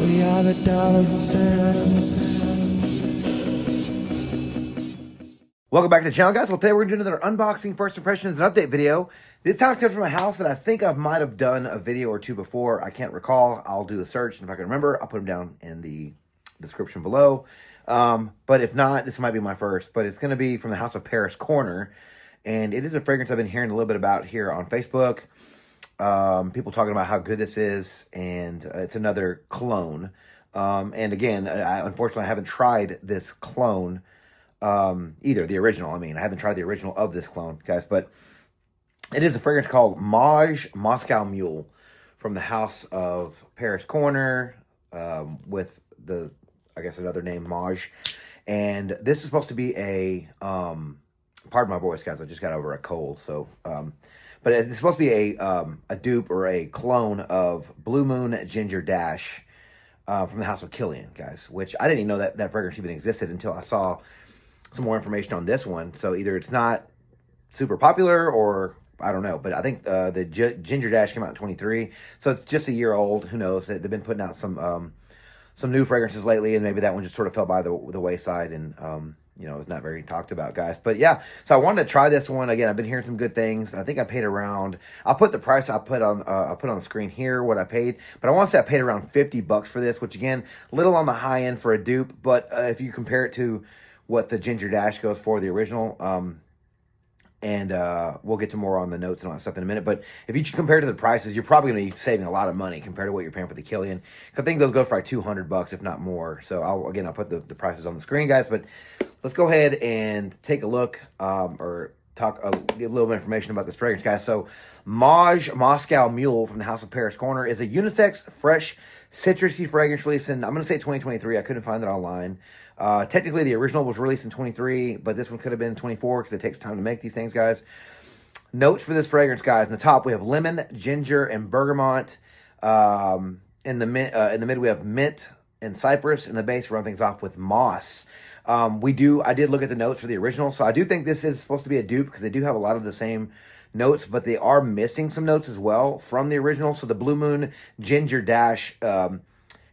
We are the dollars and cents. Welcome back to the channel, guys. Well, today we're going to do another unboxing, first impressions, and update video. This time comes from a house that I think I might have done a video or two before. I can't recall. I'll do a search, and if I can remember, I'll put them down in the description below. But if not, this might be my first. But it's going to be from the house of Paris Corner, and it is a fragrance I've been hearing a little bit about here on Facebook. People talking about how good this is, and it's another clone. And again, unfortunately, I haven't tried this clone. Either the original. I mean, I haven't tried the original of this clone, guys, but it is a fragrance called Moscow Mule from the house of Paris Corner, with the, I guess, another name, Maj. And this is supposed to be a, pardon my voice, guys, I just got over a cold, so, but it's supposed to be a dupe or a clone of Blue Moon Ginger Dash, from the house of Killian, guys, which I didn't even know that fragrance even existed until I saw some more information on this one. So either it's not super popular or I don't know, but I think the Ginger Dash came out in 23, so it's just a year old. Who knows? They've been putting out some new fragrances lately, and maybe that one just sort of fell by the wayside, and you know, it's not very talked about, guys. But yeah, so I wanted to try this one again. I've been hearing some good things, and I think I paid around. I'll put the price I'll put on the screen here what I paid, but I want to say I paid around $50 for this, which again, little on the high end for a dupe, but if you compare it to what the Ginger Dash goes for, the original, and we'll get to more on the notes and all that stuff in a minute. But if you compare to the prices, you're probably going to be saving a lot of money compared to what you're paying for the Killian. I think those go for like $200, if not more. So I'll put the prices on the screen, guys. But let's go ahead and take a look, or talk, get a little bit of information about this fragrance, guys. So Moscow Mule from the House of Paris Corner is a unisex, fresh, citrusy fragrance released in, I'm going to say 2023. I couldn't find it online. Technically, the original was released in 23, but this one could have been 24 because it takes time to make these things, guys. Notes for this fragrance, guys. In the top, we have lemon, ginger, and bergamot. In the mid, we have mint and cypress. In the base, we run things off with moss. I did look at the notes for the original, so I do think this is supposed to be a dupe because they do have a lot of the same notes, but they are missing some notes as well from the original. So the Blue Moon Ginger Dash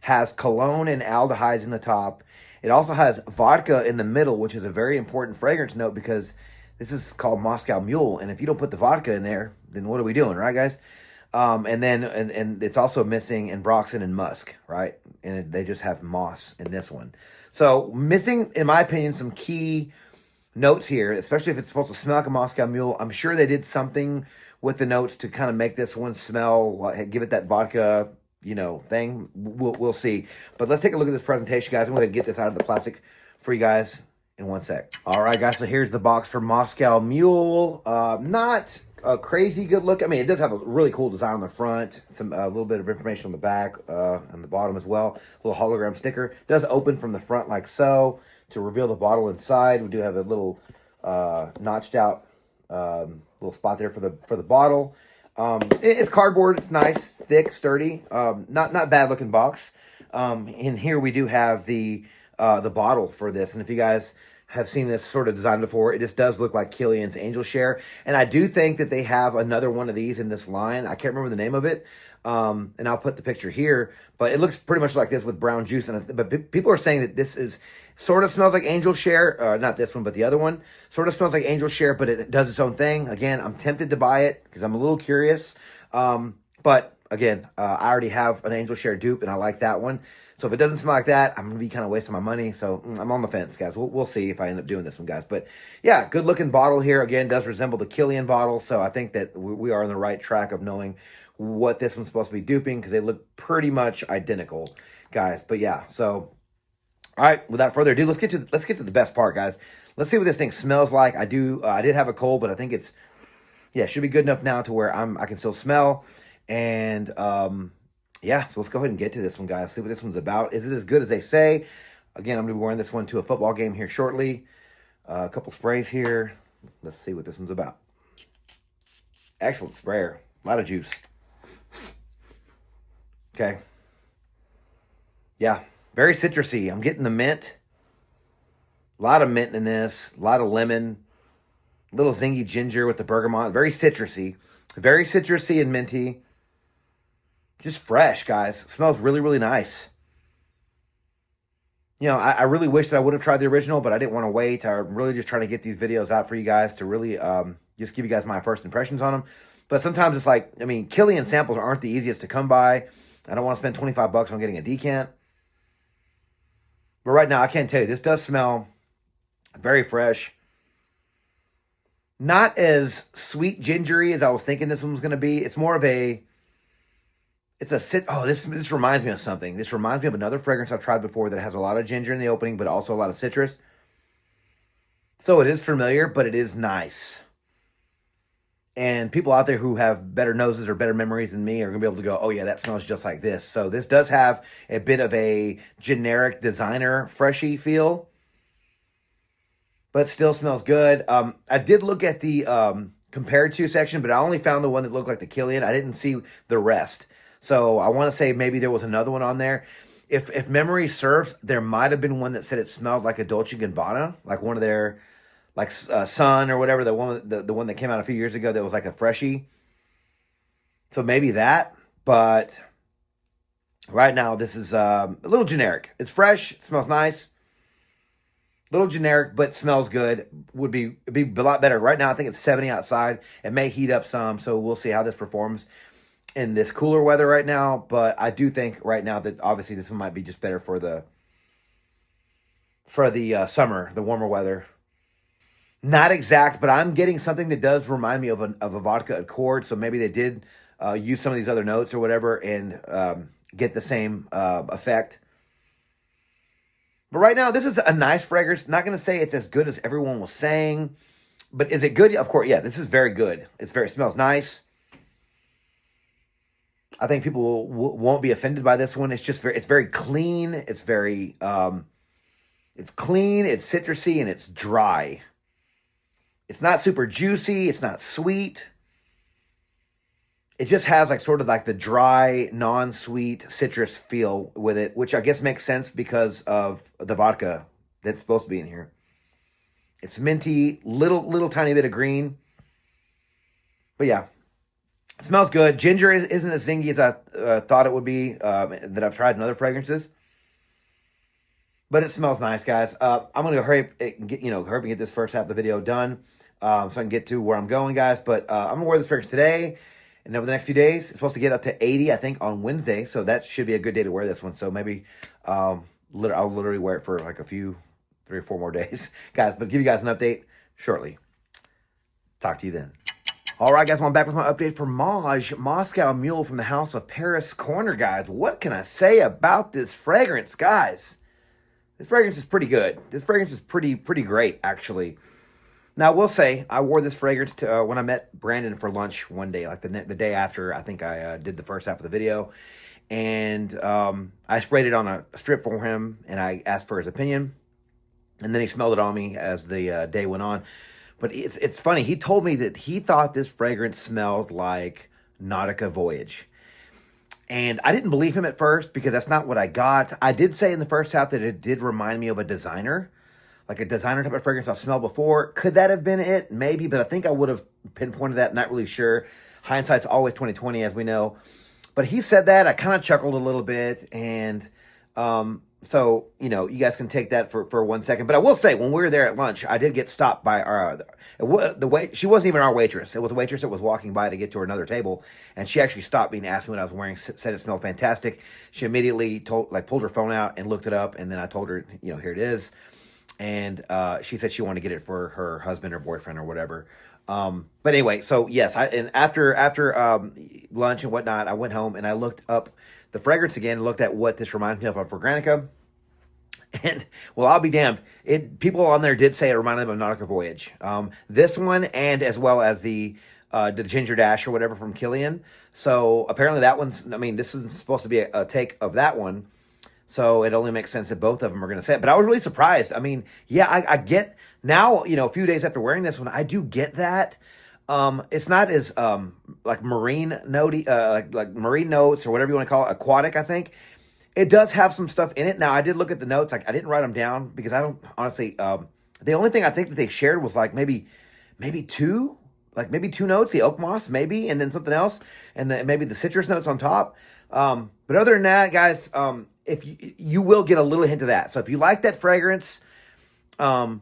has cologne and aldehydes in the top. It also has vodka in the middle, which is a very important fragrance note because this is called Moscow Mule, and if you don't put the vodka in there, then what are we doing, right, guys? And then it's also missing ambroxan and musk, right? And they just have moss in this one. So missing, in my opinion, some key notes here, especially if it's supposed to smell like a Moscow Mule. I'm sure they did something with the notes to kind of make this one smell, like, give it that vodka, you know, thing. We'll see. But let's take a look at this presentation, guys. I'm going to get this out of the plastic for you guys in one sec. All right, guys, so here's the box for Moscow Mule. Not a crazy good look. I mean, it does have a really cool design on the front, a little bit of information on the back, and the bottom as well. A little hologram sticker. It does open from the front like so to reveal the bottle inside. We do have a little notched out little spot there for the bottle. It's cardboard. It's nice, thick, sturdy. Not bad looking box. In here we do have the bottle for this, and if you guys have seen this sort of design before, it just does look like Killian's Angel Share, and I do think that they have another one of these in this line. I can't remember the name of it, and I'll put the picture here, but it looks pretty much like this with brown juice. But people are saying that this is sort of smells like Angel Share, not this one, but the other one sort of smells like Angel Share, but it does its own thing. Again, I'm tempted to buy it because I'm a little curious, but again, I already have an Angel Share dupe, and I like that one. So if it doesn't smell like that, I'm going to be kind of wasting my money. So I'm on the fence, guys. We'll see if I end up doing this one, guys. But yeah, good looking bottle here. Again, does resemble the Killian bottle. So I think that we are on the right track of knowing what this one's supposed to be duping because they look pretty much identical, guys. But yeah, so all right, without further ado, let's get to the best part, guys. Let's see what this thing smells like. I did have a cold, but I think it should be good enough now to where I can still smell. And yeah, so let's go ahead and get to this one, guys. See what this one's about. Is it as good as they say? Again, I'm going to be wearing this one to a football game here shortly. A couple sprays here. Let's see what this one's about. Excellent sprayer. A lot of juice. Okay. Yeah, very citrusy. I'm getting the mint. A lot of mint in this. A lot of lemon. A little zingy ginger with the bergamot. Very citrusy. Very citrusy and minty. Just fresh, guys. It smells really, really nice. I really wish that I would have tried the original, but I didn't want to wait. I'm really just trying to get these videos out for you guys to really just give you guys my first impressions on them. But sometimes it's like, I mean, Killian samples aren't the easiest to come by. I don't want to spend 25 bucks on getting a decant. But right now, I can tell you, this does smell very fresh. Not as sweet gingery as I was thinking this one was going to be. It's more of a, it's a sit. Oh, this reminds me of something. This reminds me of another fragrance I've tried before that has a lot of ginger in the opening, but also a lot of citrus. So it is familiar, but it is nice. And people out there who have better noses or better memories than me are going to be able to go, oh yeah, that smells just like this. So this does have a bit of a generic designer freshy feel, but still smells good. I did look at the compared to section, but I only found the one that looked like the Killian. I didn't see the rest. So I want to say maybe there was another one on there. If memory serves, there might have been one that said it smelled like a Dolce & Gabbana, like one of their, like Sun or whatever, the one that came out a few years ago that was like a freshie. So maybe that, but right now this is a little generic. It's fresh, it smells nice. Little generic, but smells good. It'd be a lot better. Right now, I think it's 70 outside. It may heat up some, so we'll see how this performs in this cooler weather right now. But I do think right now that obviously this one might be just better for the summer, the warmer weather. Not exact, but I'm getting something that does remind me of a vodka accord. So maybe they did use some of these other notes or whatever and get the same effect. But right now, this is a nice fragrance. Not going to say it's as good as everyone was saying. But is it good? Of course, yeah, this is very good. It smells nice. I think people won't be offended by this one. It's just it's very clean. It's very, it's clean, it's citrusy, and it's dry. It's not super juicy. It's not sweet. It just has like sort of like the dry, non-sweet citrus feel with it, which I guess makes sense because of the vodka that's supposed to be in here. It's minty, little tiny bit of green. But yeah, it smells good. Ginger isn't as zingy as I thought it would be that I've tried in other fragrances. But it smells nice, guys. I'm going to hurry up and get this first half of the video done so I can get to where I'm going, guys. But I'm going to wear this fragrance today. And over the next few days, it's supposed to get up to 80, I think, on Wednesday. So that should be a good day to wear this one. So maybe I'll literally wear it for like 3 or 4 more days. Guys, but give you guys an update shortly. Talk to you then. All right, guys, I'm back with my update for Maj Moscow Mule from the House of Paris Corner, guys. What can I say about this fragrance, guys? This fragrance is pretty good. This fragrance is pretty great, actually. Now, I will say, I wore this fragrance to, when I met Brandon for lunch one day, like the day after I think I did the first half of the video. And I sprayed it on a strip for him, and I asked for his opinion. And then he smelled it on me as the day went on. But it's funny. He told me that he thought this fragrance smelled like Nautica Voyage. And I didn't believe him at first because that's not what I got. I did say in the first half that it did remind me of a designer. Like a designer type of fragrance I've smelled before. Could that have been it? Maybe, but I think I would have pinpointed that. Not really sure. Hindsight's always 20/20, as we know. But he said that. I kind of chuckled a little bit. And so, you guys can take that for 1 second. But I will say, when we were there at lunch, I did get stopped by she wasn't even our waitress. It was a waitress that was walking by to get to another table. And she actually stopped me and asked me what I was wearing, said it smelled fantastic. She immediately pulled her phone out and looked it up. And then I told her, here it is. And she said she wanted to get it for her husband or boyfriend or whatever. But anyway, so yes, after lunch and whatnot, I went home and I looked up the fragrance again and looked at what this reminds me of for Granica. And, well, I'll be damned. People on there did say it reminded them of Nautica Voyage. This one and as well as the Ginger Dash or whatever from Killian. So apparently that one's, this is supposed to be a take of that one. So it only makes sense that both of them are going to say it. But I was really surprised. I get now, a few days after wearing this one, I do get that. It's not as like marine notey, like marine notes or whatever you want to call it, aquatic, I think. It does have some stuff in it. Now, I did look at the notes. I didn't write them down because I don't, honestly, the only thing I think that they shared was like maybe two notes, the oak moss, maybe, and then something else, and then maybe the citrus notes on top. But other than that, guys, if you will get a little hint of that. So if you like that fragrance, but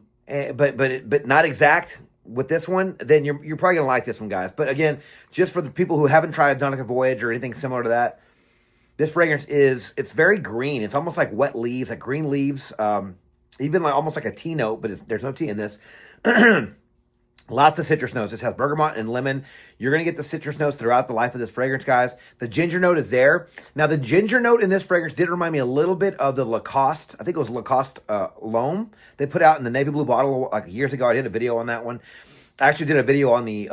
not exact with this one, then you're probably gonna like this one, guys. But again, just for the people who haven't tried Donica Voyage or anything similar to that, this fragrance it's very green. It's almost like wet leaves, like green leaves, even like almost like a tea note, but there's no tea in this. Lots of citrus notes. This has bergamot and lemon. You're going to get the citrus notes throughout the life of this fragrance, guys. The ginger note is there. Now, the ginger note in this fragrance did remind me a little bit of the Lacoste. I think it was Lacoste L'Homme they put out in the navy blue bottle like years ago. I did a video on that one. I actually did a video on the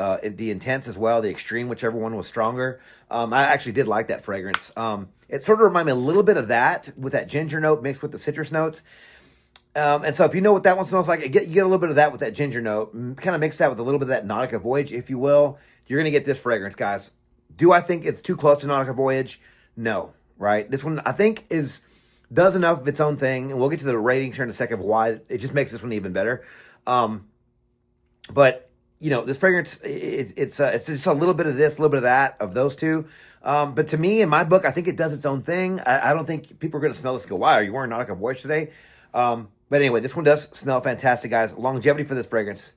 Intense as well, the Extreme, whichever one was stronger. I actually did like that fragrance. It sort of reminded me a little bit of that with that ginger note mixed with the citrus notes. And so if you know what that one smells like, you get a little bit of that with that ginger note. Kind of mix that with a little bit of that Nautica Voyage, if you will. You're going to get this fragrance, guys. Do I think it's too close to Nautica Voyage? No, right? This one, I think, does enough of its own thing. And we'll get to the ratings here in a second of why it just makes this one even better. But, this fragrance, it's just a little bit of this, a little bit of that, of those two. But to me, in my book, I think it does its own thing. I don't think people are going to smell this and go, "Why, are you wearing Nautica Voyage today?" But anyway, this one does smell fantastic, guys. Longevity for this fragrance.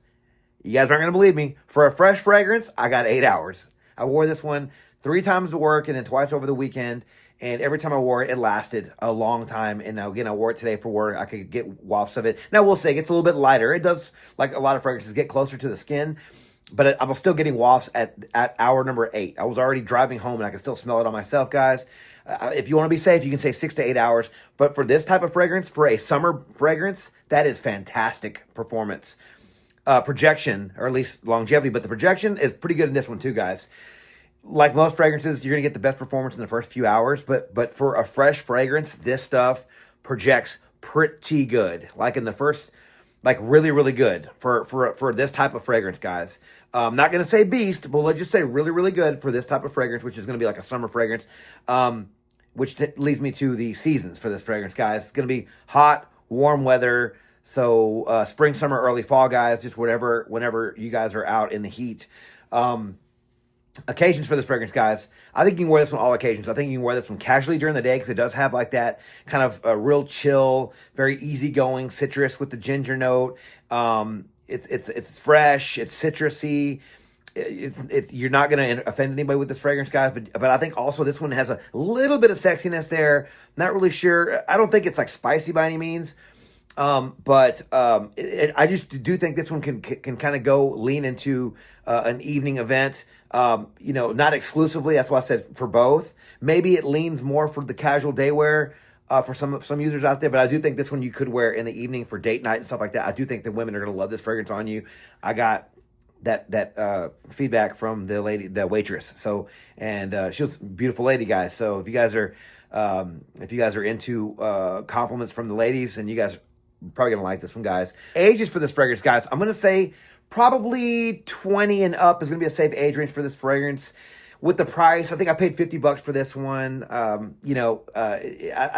You guys aren't going to believe me. For a fresh fragrance, I got 8 hours. I wore this one 3 times to work and then twice over the weekend. And every time I wore it, it lasted a long time. And now, again, I wore it today for work. I could get wafts of it. Now, we'll say it gets a little bit lighter. It does, like a lot of fragrances, get closer to the skin. But I'm still getting wafts at hour number 8. I was already driving home, and I can still smell it on myself, guys. If you want to be safe, you can say 6 to 8 hours. But for this type of fragrance, for a summer fragrance, that is fantastic performance. Projection, or at least longevity, but the projection is pretty good in this one too, guys. Like most fragrances, you're going to get the best performance in the first few hours, but for a fresh fragrance, this stuff projects pretty good. Like in the first, like really, really good for this type of fragrance, guys. I'm not going to say beast, but let's just say really, really good for this type of fragrance, which is going to be like a summer fragrance. Which leads me to the seasons for this fragrance, guys. It's going to be hot, warm weather. So spring, summer, early fall, guys. Just whenever you guys are out in the heat. Occasions for this fragrance, guys. I think you can wear this on all occasions. I think you can wear this one casually during the day because it does have like that kind of real chill, very easygoing citrus with the ginger note. It's fresh. It's citrusy. You're not going to offend anybody with this fragrance, guys, but I think also this one has a little bit of sexiness there. Not really sure. I don't think it's like spicy by any means, but I just do think this one can kind of go lean into an evening event. Not exclusively. That's why I said for both. Maybe it leans more for the casual day wear for some users out there, but I do think this one you could wear in the evening for date night and stuff like that. I do think the women are going to love this fragrance on you. I got that feedback from the waitress. So, and she was a beautiful lady, guys. So if you guys are into compliments from the ladies, and you guys are probably gonna like this one, guys. Ages for this fragrance, guys. I'm gonna say probably 20 and up is gonna be a safe age range for this fragrance. With the price, I think I paid $50 for this one. I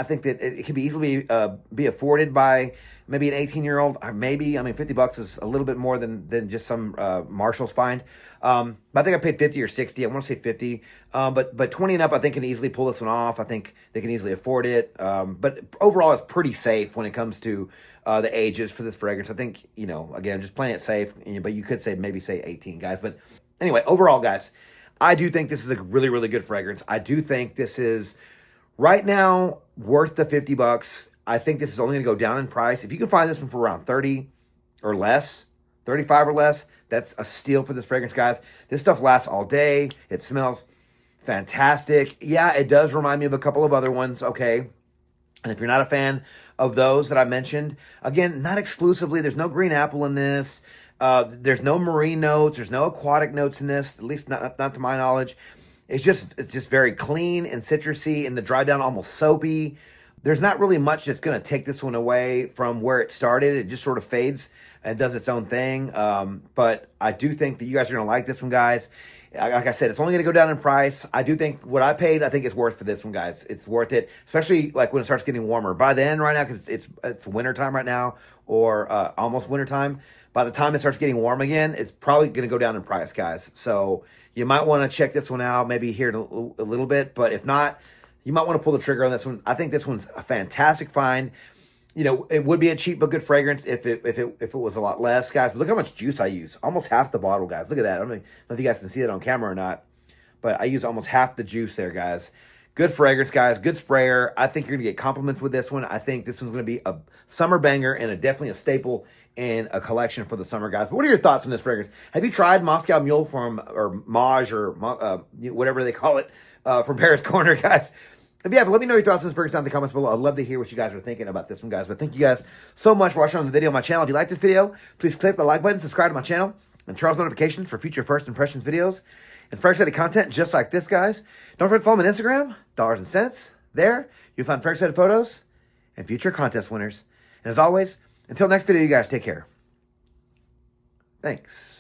think that it can be easily be afforded by maybe an 18-year-old. Maybe, I mean, $50 is a little bit more than just some Marshalls find. But I think I paid 50 or 60. I want to say 50. But 20 and up, I think can easily pull this one off. I think they can easily afford it. But overall, it's pretty safe when it comes to the ages for this fragrance. I think, again, just playing it safe. But you could maybe say 18, guys. But anyway, overall, guys, I do think this is a really, really good fragrance. I do think this is, right now, worth the $50. I think this is only going to go down in price. If you can find this one for around 30 or less, 35 or less, that's a steal for this fragrance, guys. This stuff lasts all day. It smells fantastic. Yeah, it does remind me of a couple of other ones, okay? And if you're not a fan of those that I mentioned, again, not exclusively. There's no green apple in this. There's no marine notes. There's no aquatic notes in this, at least not to my knowledge. It's just very clean and citrusy, and the dry down almost soapy. There's not really much that's going to take this one away from where it started. It just sort of fades and does its own thing. But I do think that you guys are going to like this one, guys. Like I said, it's only going to go down in price. I do think what I paid, I think it's worth for this one, guys. It's worth it, especially like when it starts getting warmer. By then, right now, because it's winter time right now, or almost winter time. By the time it starts getting warm again, it's probably going to go down in price, guys. So you might want to check this one out, maybe here in a little bit. But if not, you might want to pull the trigger on this one. I think this one's a fantastic find. You know, it would be a cheap but good fragrance if it was a lot less, guys. But look how much juice I use. Almost half the bottle, guys. Look at that. I don't know if you guys can see it on camera or not, but I use almost half the juice there, guys. Good fragrance, guys. Good sprayer. I think you're going to get compliments with this one. I think this one's going to be a summer banger and definitely a staple in a collection for the summer, guys. But what are your thoughts on this fragrance? Have you tried Moscow Mule or Maj or whatever they call it from Paris Corner, guys? If you have, let me know your thoughts on this fragrance down in the comments below. I'd love to hear what you guys are thinking about this one, guys. But thank you guys so much for watching on the video on my channel. If you like this video, please click the like button, subscribe to my channel, and turn on notifications for future first impressions videos and fragrance content just like this, guys. Don't forget to follow me on Instagram, Dollars and Cents. There, you'll find fragrance photos and future contest winners. And as always, until next video, you guys take care. Thanks.